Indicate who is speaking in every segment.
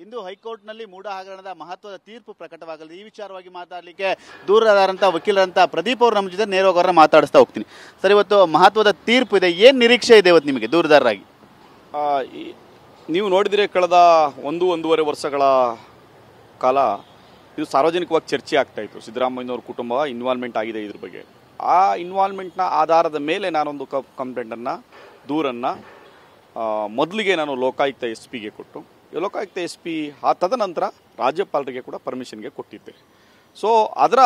Speaker 1: ಇಂದು ಹೈಕೋರ್ಟ್ನಲ್ಲಿ ಮೂಡ ಹಗರಣದ ಮಹತ್ವದ ತೀರ್ಪು ಪ್ರಕಟವಾಗಲಿದೆ. ಈ ವಿಚಾರವಾಗಿ ಮಾತಾಡಲಿಕ್ಕೆ ದೂರದಾರಂಥ ವಕೀಲರಂತ ಪ್ರದೀಪ್ ಅವರು ನಮ್ಮ ಜೊತೆ ನೇರವಾಗಿ ಅವರನ್ನ ಮಾತಾಡಿಸ್ತಾ ಹೋಗ್ತೀನಿ. ಸರ್, ಇವತ್ತು ಮಹತ್ವದ ತೀರ್ಪು ಇದೆ, ಏನು ನಿರೀಕ್ಷೆ ಇದೆ ಇವತ್ತು ನಿಮಗೆ ದೂರದಾರರಾಗಿ?
Speaker 2: ನೀವು ನೋಡಿದರೆ ಕಳೆದ ಒಂದೂವರೆ ವರ್ಷಗಳ ಕಾಲ ಇದು ಸಾರ್ವಜನಿಕವಾಗಿ ಚರ್ಚೆ ಆಗ್ತಾ ಇತ್ತು. ಸಿದ್ದರಾಮಯ್ಯನವ್ರ ಕುಟುಂಬ ಇನ್ವಾಲ್ವ್ಮೆಂಟ್ ಆಗಿದೆ ಇದ್ರ ಬಗ್ಗೆ. ಆ ಇನ್ವಾಲ್ವ್ಮೆಂಟ್ನ ಆಧಾರದ ಮೇಲೆ ನಾನೊಂದು ಕಂಪ್ಲೇಂಟನ್ನು ದೂರನ್ನು ಮೊದಲಿಗೆ ನಾನು ಲೋಕಾಯುಕ್ತ SP ಗೆ ಕೊಟ್ಟು, ಲೋಕಾಯುಕ್ತ SP ತದನಂತರ ರಾಜ್ಯಪಾಲರಿಗೆ ಕೂಡ ಪರ್ಮಿಷನ್ಗೆ ಕೊಟ್ಟಿದ್ದೆ. ಸೊ ಅದರ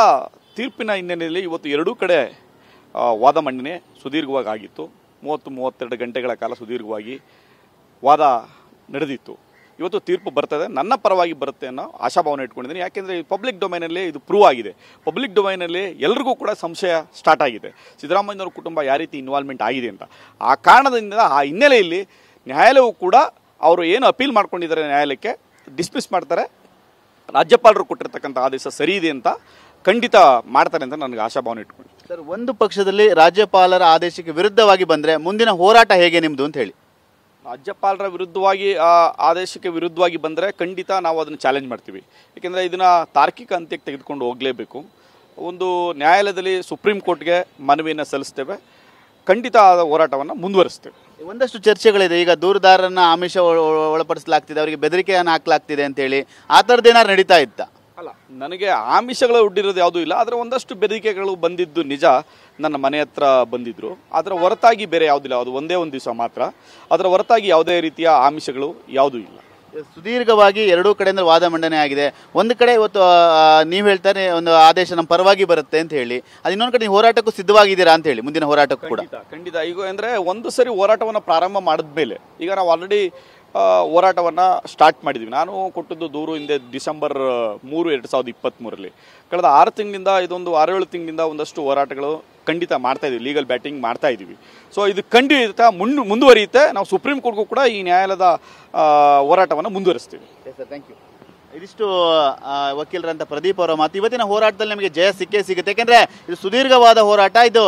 Speaker 2: ತೀರ್ಪಿನ ಹಿನ್ನೆಲೆಯಲ್ಲಿ ಇವತ್ತು ಎರಡೂ ಕಡೆ ವಾದ ಮಂಡನೆ ಸುದೀರ್ಘವಾಗಿ ಆಗಿತ್ತು. 30-32 ಗಂಟೆಗಳ ಕಾಲ ಸುದೀರ್ಘವಾಗಿ ವಾದ ನಡೆದಿತ್ತು. ಇವತ್ತು ತೀರ್ಪು ಬರ್ತದೆ, ನನ್ನ ಪರವಾಗಿ ಬರುತ್ತೆ ಅನ್ನೋ ಆಶಾಭಾವನೆ ಇಟ್ಕೊಂಡಿದ್ದೀನಿ. ಯಾಕೆಂದರೆ ಪಬ್ಲಿಕ್ ಡೊಮೈನಲ್ಲಿ ಇದು ಪ್ರೂವ್ ಆಗಿದೆ. ಪಬ್ಲಿಕ್ ಡೊಮೈನಲ್ಲಿ ಎಲ್ರಿಗೂ ಕೂಡ ಸಂಶಯ ಸ್ಟಾರ್ಟ್ ಆಗಿದೆ ಸಿದ್ದರಾಮಯ್ಯನವ್ರ ಕುಟುಂಬ ಯಾವ ರೀತಿ ಇನ್ವಾಲ್ವ್ಮೆಂಟ್ ಆಗಿದೆ ಅಂತ. ಆ ಕಾರಣದಿಂದ ಆ ಹಿನ್ನೆಲೆಯಲ್ಲಿ ನ್ಯಾಯಾಲಯವು ಕೂಡ ಅವರು ಏನು ಅಪೀಲ್ ಮಾಡ್ಕೊಂಡಿದ್ದಾರೆ ನ್ಯಾಯಾಲಯಕ್ಕೆ ಡಿಸ್ಮಿಸ್ ಮಾಡ್ತಾರೆ. ರಾಜ್ಯಪಾಲರು ಕೊಟ್ಟಿರ್ತಕ್ಕಂಥ ಆದೇಶ ಸರಿ ಇದೆ ಅಂತ ಖಂಡಿತ ಮಾಡ್ತಾರೆ ಅಂತ ನನಗೆ ಆಶಾಭಾವನೆ ಇಟ್ಕೊಂಡು.
Speaker 1: ಸರ್, ಒಂದು ಪಕ್ಷದಲ್ಲಿ ರಾಜ್ಯಪಾಲರ ಆದೇಶಕ್ಕೆ ವಿರುದ್ಧವಾಗಿ ಬಂದರೆ ಮುಂದಿನ ಹೋರಾಟ ಹೇಗೆ ನಿಮ್ಮದು ಅಂತ ಹೇಳಿ?
Speaker 2: ರಾಜ್ಯಪಾಲರ ವಿರುದ್ಧವಾಗಿ ಆದೇಶಕ್ಕೆ ವಿರುದ್ಧವಾಗಿ ಬಂದರೆ ಖಂಡಿತ ನಾವು ಅದನ್ನು ಚಾಲೆಂಜ್ ಮಾಡ್ತೀವಿ. ಏಕೆಂದರೆ ಇದನ್ನು ತಾರ್ಕಿಕ ಅಂತ್ಯಕ್ಕೆ ತೆಗೆದುಕೊಂಡು ಹೋಗಲೇಬೇಕು. ಒಂದು ನ್ಯಾಯಾಲಯದಲ್ಲಿ ಸುಪ್ರೀಂ ಕೋರ್ಟ್ಗೆ ಮನವಿಯನ್ನು ಸಲ್ಲಿಸ್ತೇವೆ. ಖಂಡಿತ ಆ ಹೋರಾಟವನ್ನು ಮುಂದುವರಿಸ್ತೇವೆ.
Speaker 1: ಒಂದಷ್ಟು ಚರ್ಚೆಗಳಿದೆ, ಈಗ ದೂರದಾರರನ್ನ ಆಮಿಷ ಒಳಪಡಿಸಲಾಗ್ತಿದೆ, ಅವರಿಗೆ ಬೆದರಿಕೆಯನ್ನು ಹಾಕಲಾಗ್ತಿದೆ ಅಂತೇಳಿ. ಆ ಥರದ್ದೇನಾದ್ರು ನಡೀತಾ ಇತ್ತಾ?
Speaker 2: ಅಲ್ಲ, ನನಗೆ ಆಮಿಷಗಳು ಹುಟ್ಟಿರೋದು ಯಾವುದೂ ಇಲ್ಲ. ಆದರೆ ಒಂದಷ್ಟು ಬೆದರಿಕೆಗಳು ಬಂದಿದ್ದು ನಿಜ. ನನ್ನ ಮನೆ ಹತ್ರ ಬಂದಿದ್ದರು. ಅದರ ಹೊರತಾಗಿ ಬೇರೆ ಯಾವುದಿಲ್ಲ. ಅದು ಒಂದೇ ಒಂದು ದಿವಸ ಮಾತ್ರ. ಅದರ ಹೊರತಾಗಿ ಯಾವುದೇ ರೀತಿಯ ಆಮಿಷಗಳು ಯಾವುದೂ ಇಲ್ಲ.
Speaker 1: ಸುದೀರ್ಘವಾಗಿ ಎರಡೂ ಕಡೆಯಿಂದ ವಾದ ಮಂಡನೆ ಆಗಿದೆ. ಒಂದು ಕಡೆ ಇವತ್ತು ನೀವು ಹೇಳ್ತಾರೆ ಒಂದು ಆದೇಶ ನಮ್ಮ ಪರವಾಗಿ ಬರುತ್ತೆ ಅಂತ ಹೇಳಿ, ಅದು ಇನ್ನೊಂದು ಕಡೆ ಹೋರಾಟಕ್ಕೂ ಸಿದ್ಧವಾಗಿದ್ದೀರಾ ಅಂತ ಹೇಳಿ, ಮುಂದಿನ ಹೋರಾಟಕ್ಕೂ ಕೂಡ?
Speaker 2: ಖಂಡಿತ. ಈಗ ಅಂದರೆ ಒಂದು ಸರಿ ಹೋರಾಟವನ್ನು ಪ್ರಾರಂಭ ಮಾಡಿದ್ಮೇಲೆ ಈಗ ನಾವು ಆಲ್ರೆಡಿ ಹೋರಾಟವನ್ನು ಸ್ಟಾರ್ಟ್ ಮಾಡಿದ್ವಿ. ನಾನು ಕೊಟ್ಟದ್ದು ದೂರು ಹಿಂದೆ ಡಿಸೆಂಬರ್ 3, 2023 ಕಳೆದ 6 ತಿಂಗಳಿಂದ ಇದೊಂದು 6-7 ತಿಂಗಳಿಂದ ಒಂದಷ್ಟು ಹೋರಾಟಗಳು ಖಂಡಿತ ಮಾಡ್ತಾ ಇದೀವಿ. ಲೀಗಲ್ ಬ್ಯಾಟಿಂಗ್ ಮಾಡ್ತಾ ಇದ್ದೀವಿ. ಸೊ ಇದು ಖಂಡಿತ ಮುಂದುವರಿಯುತ್ತೆ. ನಾವು ಸುಪ್ರೀಂ ಕೋರ್ಟ್ಗೂ ಕೂಡ ಈ ನ್ಯಾಯಾಲಯದ ಹೋರಾಟವನ್ನು ಮುಂದುವರಿಸ್ತೀವಿ.
Speaker 1: Thank you. ಇದಿಷ್ಟು ವಕೀಲರಂತ ಪ್ರದೀಪ್ ಅವರ ಮಾತು. ಇವತ್ತಿನ ಹೋರಾಟದಲ್ಲಿ ನಮಗೆ ಜಯ ಸಿಕ್ಕೇ ಸಿಗುತ್ತೆ. ಯಾಕೆಂದರೆ ಇದು ಸುದೀರ್ಘವಾದ ಹೋರಾಟ, ಇದು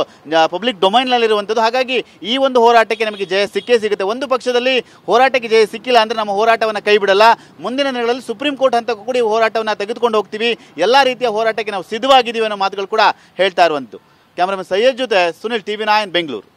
Speaker 1: ಪಬ್ಲಿಕ್ ಡೊಮೈನ್ನಲ್ಲಿರುವಂಥದ್ದು. ಹಾಗಾಗಿ ಈ ಒಂದು ಹೋರಾಟಕ್ಕೆ ನಮಗೆ ಜಯ ಸಿಕ್ಕೇ ಸಿಗುತ್ತೆ. ಒಂದು ಪಕ್ಷದಲ್ಲಿ ಹೋರಾಟಕ್ಕೆ ಜಯ ಸಿಕ್ಕಿಲ್ಲ ಅಂದರೆ ನಮ್ಮ ಹೋರಾಟವನ್ನು ಕೈ ಬಿಡಲ್ಲ. ಮುಂದಿನ ದಿನಗಳಲ್ಲಿ ಸುಪ್ರೀಂ ಕೋರ್ಟ್ ಹಂತಕ್ಕೂ ಕೂಡ ಈ ಹೋರಾಟವನ್ನು ತೆಗೆದುಕೊಂಡು ಹೋಗ್ತೀವಿ. ಎಲ್ಲ ರೀತಿಯ ಹೋರಾಟಕ್ಕೆ ನಾವು ಸಿದ್ಧವಾಗಿದ್ದೀವಿ ಅನ್ನೋ ಮಾತುಗಳು ಕೂಡ ಹೇಳ್ತಾ ಇರುವಂಥದ್ದು. ಕ್ಯಾಮರಾಮನ್ ಸೈಯದ್ ಜೊತೆ ಸುನಿಲ್, TV9 ಬೆಂಗಳೂರು.